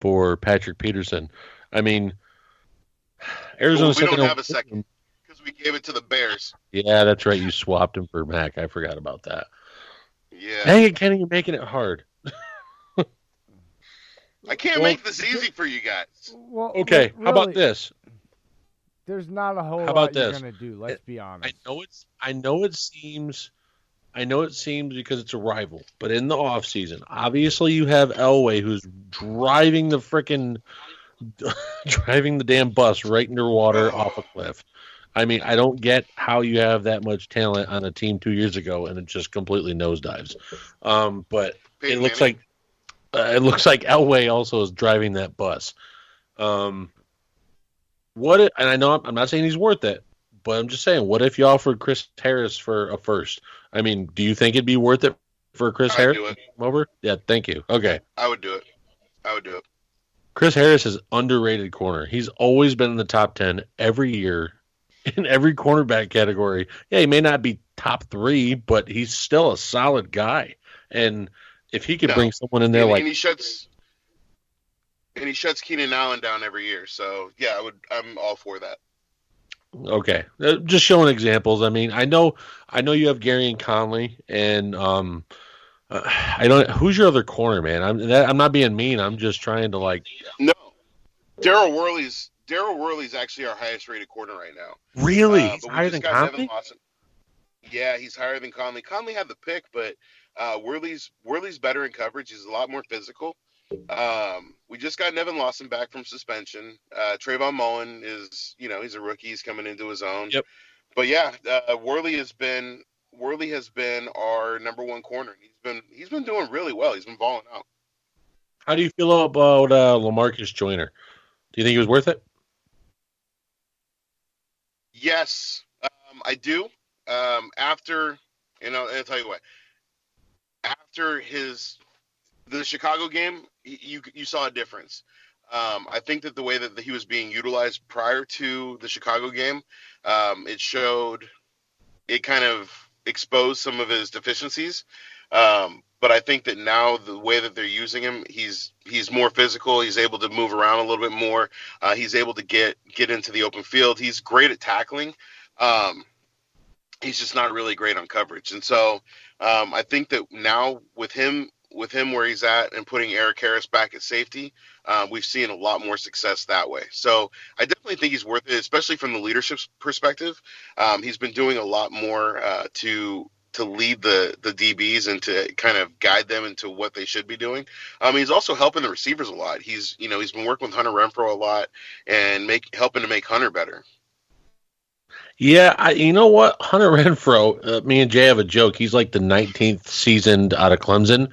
for Patrick Peterson. I mean, Well, Arizona we said they don't don't have a want second him. because we gave it to the Bears. Yeah, that's right. You swapped him for Mac. I forgot about that. Yeah, Dang it, Kenny, you're making it hard. I can't Well, make this easy for you guys. Well, okay. How about really, this? there's not a whole How about lot you're this? gonna do. I Let's be I honest. know it's. I know it seems because it's a rival, but in the offseason, obviously you have Elway who's driving the frickin' driving the damn bus right underwater Oh, off a cliff. I mean, I don't get how you have that much talent on a team 2 years ago and it just completely nosedives. But it Peyton looks Manning. like Elway also is driving that bus. Um, and I know I'm not saying he's worth it, but I'm just saying, what if you offered Chris Harris for a first? I mean, do you think it'd be worth it for Chris I'd Harris do to it. come over? Yeah, thank you. Okay. I would do it. I would do it. Chris Harris is underrated corner. He's always been in the top 10 every year in every cornerback category. Yeah, he may not be top three, but he's still a solid guy. And if he could No, bring someone in there and, like, and he shuts Keenan Allen down every year. So yeah, I would. I'm all for that. okay, just showing examples. I mean, I know you have Gary and Conley, and I don't. Who's your other corner, man? I'm not being mean. I'm just trying to like. No, Daryl Worley's actually our highest rated corner right now. Really, he's But we higher just than got Nevin Conley. Lawson. Yeah, he's higher than Conley. Conley had the pick, but Worley's better in coverage. He's a lot more physical. We just got Nevin Lawson back from suspension. Trayvon Mullen is, he's a rookie. He's coming into his own. Yep. But yeah, Worley has been our number one corner. He's been doing really well. He's been balling out. How do you feel about Lamarcus Joyner? Do you think he was worth it? Yes, I do. After I'll tell you what. After the Chicago game, you saw a difference. I think that the way that he was being utilized prior to the Chicago game, it kind of exposed some of his deficiencies. But I think that now the way that they're using him, he's more physical. He's able to move around a little bit more. He's able to get into the open field. He's great at tackling. Um, he's just not really great on coverage. And so I think that now with him where he's at and putting Eric Harris back at safety, we've seen a lot more success that way. So I definitely think he's worth it, especially from the leadership perspective. He's been doing a lot more to lead the DBs and to kind of guide them into what they should be doing. He's also helping the receivers a lot. He's been working with Hunter Renfro a lot and helping to make Hunter better. Yeah, you know what? Hunter Renfro, me and Jay have a joke. He's like the 19th seasoned out of Clemson.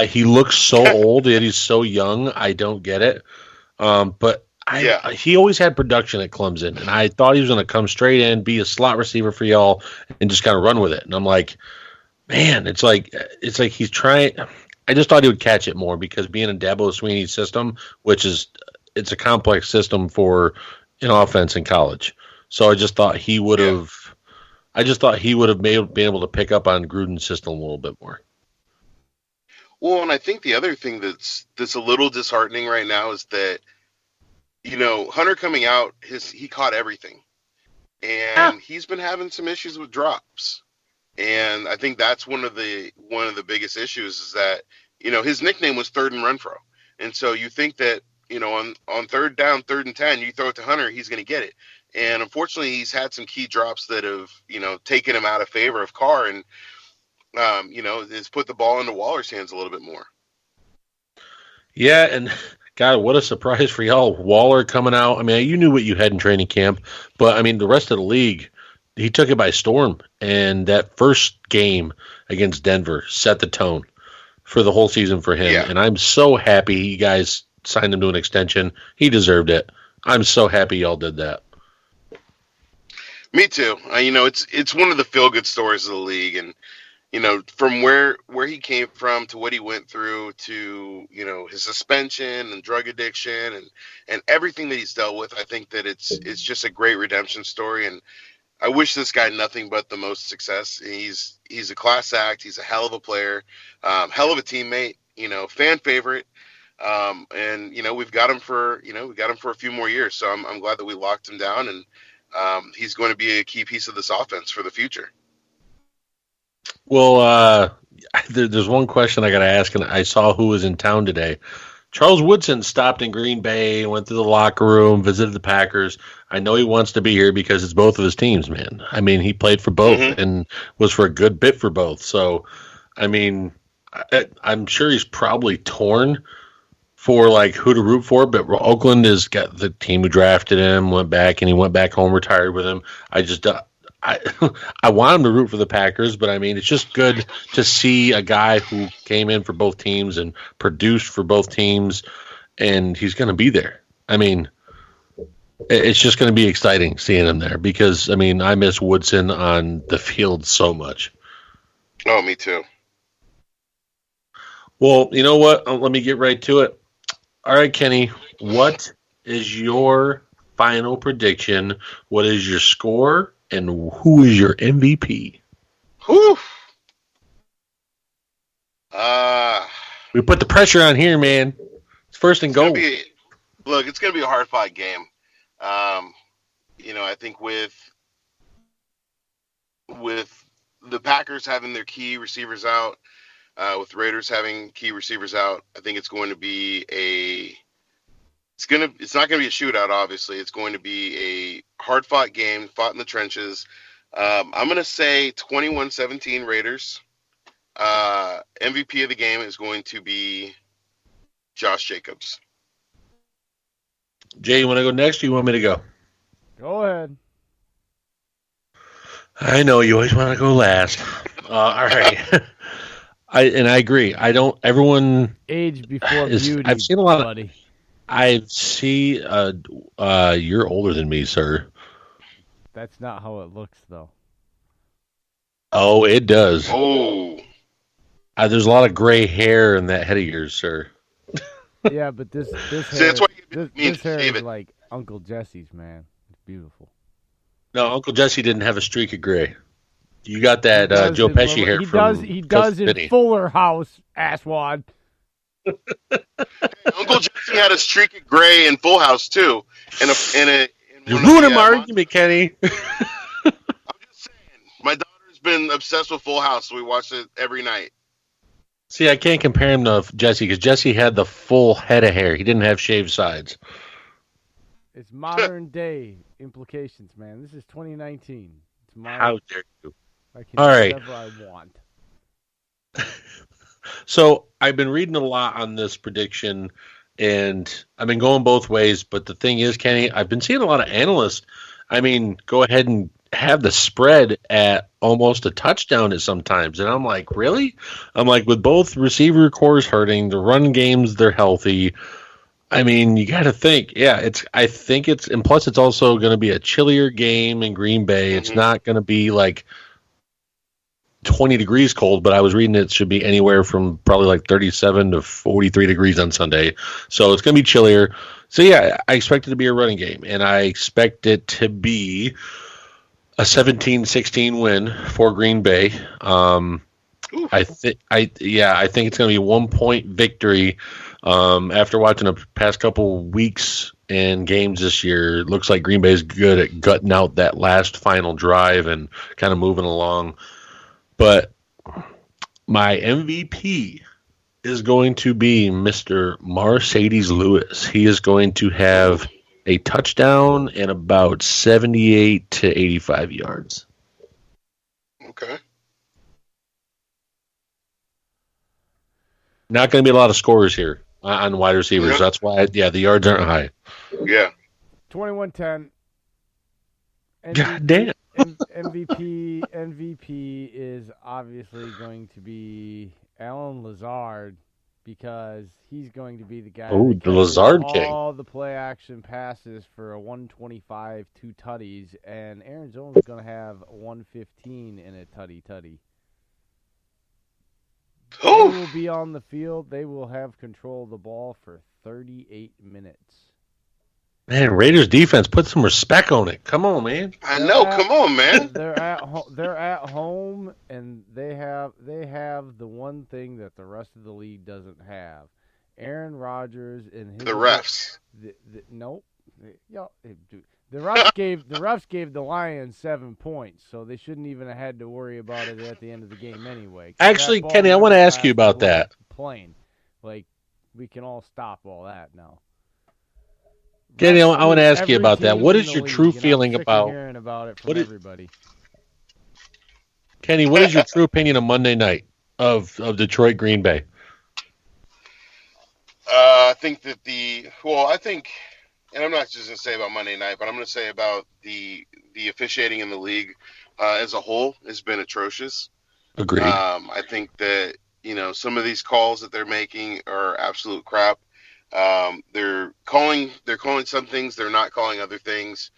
He looks so old, yet he's so young. I don't get it. But Yeah. he always had production at Clemson, and I thought he was going to come straight in, be a slot receiver for y'all, and just kind of run with it. And I'm like, man, it's like he's trying. I just thought he would catch it more because being in Dabo Sweeney's system, it's a complex system for an offense in college. So I just thought he would Yeah. have. I just thought he would have been able to pick up on Gruden's system a little bit more. Well, and I think the other thing that's a little disheartening right now is that Hunter coming out, he caught everything, Ah. and he's been having some issues with drops, and I think that's one of the biggest issues is that his nickname was Third and Renfro, and so you think that on third down, 3rd and 10, you throw it to Hunter, he's going to get it, and unfortunately he's had some key drops that have taken him out of favor of Carr, and has put the ball into Waller's hands a little bit more. Yeah, and God, what a surprise for y'all. Waller coming out. I mean, you knew what you had in training camp, but I mean, the rest of the league, he took it by storm. And that first game against Denver set the tone for the whole season for him. Yeah, And I'm so happy you guys signed him to an extension. He deserved it. I'm so happy y'all did that. me too. It's one of the feel good stories of the league, and from where he came from to what he went through to his suspension and drug addiction and everything that he's dealt with. I think that it's just a great redemption story, and I wish this guy nothing but the most success. He's a class act. He's a hell of a player, hell of a teammate. Fan favorite. And we've got him for a few more years. So I'm glad that we locked him down, and he's going to be a key piece of this offense for the future. Well, there's one question I got to ask, and I saw who was in town today. Charles Woodson stopped in Green Bay, went to the locker room, visited the Packers. I know he wants to be here because it's both of his teams, man. I mean, he played for both and was for a good bit for both. So, I mean, I'm sure he's probably torn for like who to root for, but Oakland has got the team who drafted him, went back, and he went back home, retired with him. I I want him to root for the Packers, but I mean, it's just good to see a guy who came in for both teams and produced for both teams, and he's going to be there. I mean, it's just going to be exciting seeing him there because, I mean, I miss Woodson on the field so much. Oh, me too. Well, you know what? Let me get right to it. All right, Kenny, what is your final prediction? What is your score? And who is your MVP? Whew. We put the pressure on here, man. It's first and goal. It's going to be a hard-fought game. I think with the Packers having their key receivers out, with the Raiders having key receivers out, I think it's going to be it's not going to be a shootout, obviously. It's going to be a hard-fought game, fought in the trenches. I'm going to say 21-17 Raiders. MVP of the game is going to be Josh Jacobs. Jay, you want to go next or you want me to go? Go ahead. I know you always want to go last. All right. I agree. Everyone age before beauty. I've seen a lot buddy. of. I see. You're older than me, sir. That's not how it looks, though. Oh, it does. Oh. There's a lot of gray hair in that head of yours, sir. Yeah, but this hair, that's what this hair is like Uncle Jesse's, man. It's beautiful. No, Uncle Jesse didn't have a streak of gray. You got that Joe Pesci hair from He does in Fuller House, asswad. Uncle Jesse had a streak of gray in Full House too. You're ruining my argument, Kenny. I'm just saying, my daughter's been obsessed with Full House, so we watch it every night. See, I can't compare him to Jesse because Jesse had the full head of hair. He didn't have shaved sides. It's modern day implications, man. This is 2019. It's modern. How dare you? I can All do right. whatever I want. So I've been reading a lot on this prediction, and I've been going both ways. But the thing is, Kenny, I've been seeing a lot of analysts. I mean, go ahead and have the spread at almost a touchdown at sometimes. And I'm like, really? I'm like, with both receiver cores hurting, the run games, they're healthy. I mean, you got to think. Yeah, and plus it's also going to be a chillier game in Green Bay. It's not going to be like 20 degrees cold, but I was reading it should be anywhere from probably like 37 to 43 degrees on Sunday. So it's going to be chillier. So yeah, I expect it to be a running game, and I expect it to be a 17-16 win for Green Bay. I think it's going to be a 1-point victory. After watching the past couple weeks and games this year, it looks like Green Bay is good at gutting out that last final drive and kind of moving along. But my MVP is going to be Mr. Mercedes Lewis. He is going to have a touchdown and about 78 to 85 yards. Okay. Not going to be a lot of scorers here on wide receivers. Yep. That's why, the yards aren't high. Yeah. 21-10. God damn. MVP is obviously going to be Alan Lazard because he's going to be the guy. Oh, the Lazard King. All the play action passes for a 125, 2 tutties, and Aaron Jones is going to have 115 in a tutty. They will be on the field. They will have control of the ball for 38 minutes. Man, Raiders defense, put some respect on it. Come on, man. I know. Come on, man. They're at home, and they have the one thing that the rest of the league doesn't have, Aaron Rodgers and his The refs. Nope. Dude. The refs gave the Lions 7 points, so they shouldn't even have had to worry about it at the end of the game anyway. Actually, Kenny, I want to ask you about that. Plain, like we can all stop all that now. Kenny, I want to ask you about that. What is your true feeling about? Hearing about it from everybody. Kenny, what is your true opinion of Monday night of Detroit Green Bay? I think that and I'm not just going to say about Monday night, but I'm going to say about the officiating in the league as a whole has been atrocious. Agreed. I think that, some of these calls that they're making are absolute crap. They're calling some things, they're not calling other things.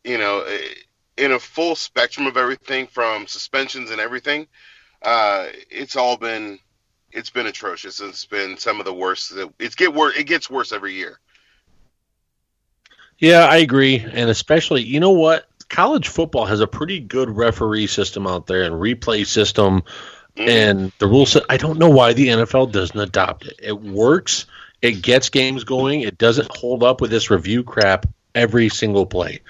In a full spectrum of everything from suspensions and everything, it's been atrocious. It's been some of the worst. It gets worse every year. Yeah, I agree. And especially, you know what? College football has a pretty good referee system out there and replay system. And the rules, I don't know why the NFL doesn't adopt it. It works. It gets games going. It doesn't hold up with this review crap every single play.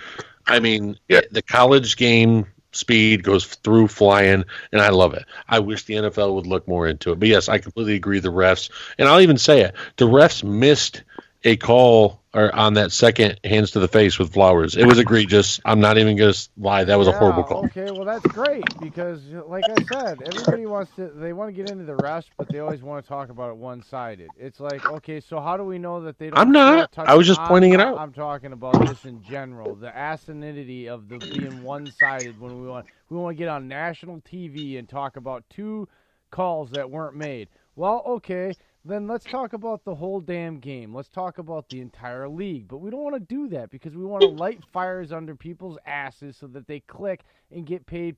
I mean, the college game speed goes through flying, and I love it. I wish the NFL would look more into it. But, yes, I completely agree the refs. And I'll even say it. The refs missed a call on that second hands to the face with Flowers. It was egregious. I'm not even going to lie. That was a horrible call. Okay, well, that's great because, like I said, everybody want to get into the refs, but they always want to talk about it one-sided. It's like, okay, so how do we know that they don't? I'm not. I was just pointing it out. I'm talking about this in general. The asininity of being one-sided when we want to get on national TV and talk about 2 calls that weren't made. Well, okay. Then let's talk about the whole damn game. Let's talk about the entire league. But we don't want to do that because we want to light fires under people's asses so that they click and get paid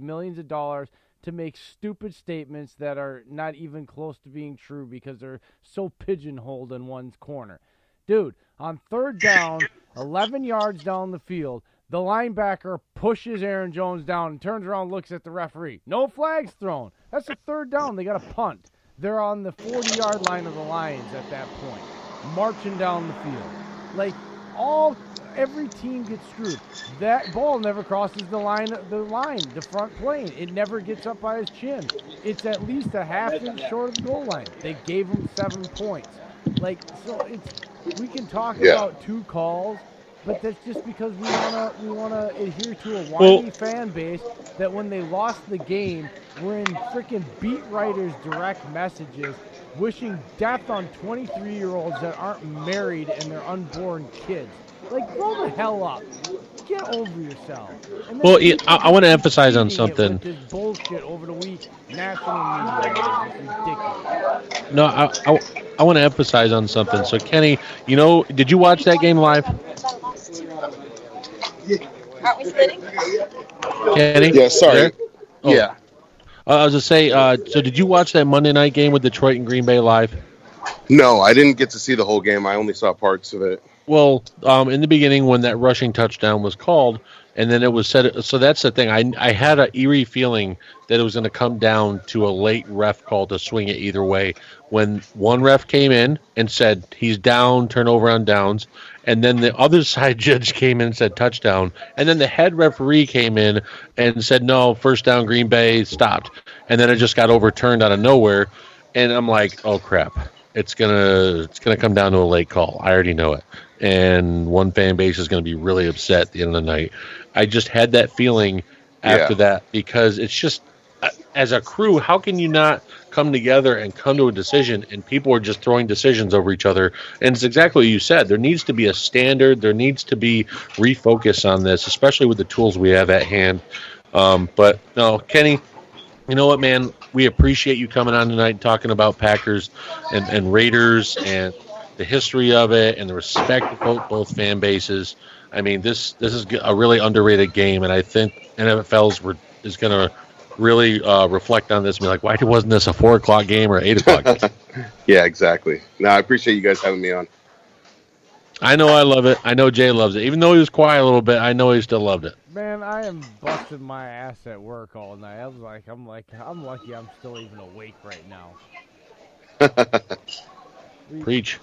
millions of dollars to make stupid statements that are not even close to being true because they're so pigeonholed in one's corner. Dude, on 3rd down, 11 yards down the field, the linebacker pushes Aaron Jones down and turns around and looks at the referee. No flags thrown. That's a 3rd down. They got a punt. They're on the 40-yard line of the Lions at that point, marching down the field. Like, every team gets screwed. That ball never crosses the front plane. It never gets up by his chin. It's at least a half inch short of the goal line. They gave him 7 points. Like, so we can talk about 2 calls, but that's just because we wanna adhere to a whiny fan base that when they lost the game, we're in freaking beat writers' direct messages wishing death on 23-year-olds that aren't married and their unborn kids. Like, grow the hell up. Get over yourself. Well, I want to emphasize on something. With this bullshit over the week, national media is ridiculous. No, I want to emphasize on something. So, Kenny, did you watch that game live? Aren't we sitting? Kenny? Yeah, sorry. Oh. Yeah. I was going to say, so did you watch that Monday night game with Detroit and Green Bay live? No, I didn't get to see the whole game. I only saw parts of it. Well, in the beginning when that rushing touchdown was called, and then it was said, so that's the thing. I had an eerie feeling that it was going to come down to a late ref call to swing it either way. When one ref came in and said, he's down, turnover on downs, and then the other side judge came in and said touchdown, and then the head referee came in and said, no, first down, Green Bay, stopped. And then it just got overturned out of nowhere, and I'm like, oh, crap. It's gonna come down to a late call. I already know it. And one fan base is going to be really upset at the end of the night. I just had that feeling after that because it's just, as a crew, how can you not come together and come to a decision and people are just throwing decisions over each other? And it's exactly what you said. There needs to be a standard. There needs to be refocus on this, especially with the tools we have at hand. But no, Kenny, you know what, man? We appreciate you coming on tonight and talking about Packers and Raiders and the history of it and the respect of both fan bases. I mean, this is a really underrated game, and I think NFL is going to really reflect on this and be like, why wasn't this a 4 o'clock game or 8 o'clock game? Yeah, exactly. No, I appreciate you guys having me on. I know I love it. I know Jay loves it. Even though he was quiet a little bit, I know he still loved it. Man, I am busting my ass at work all night. I'm lucky I'm still even awake right now. Preach.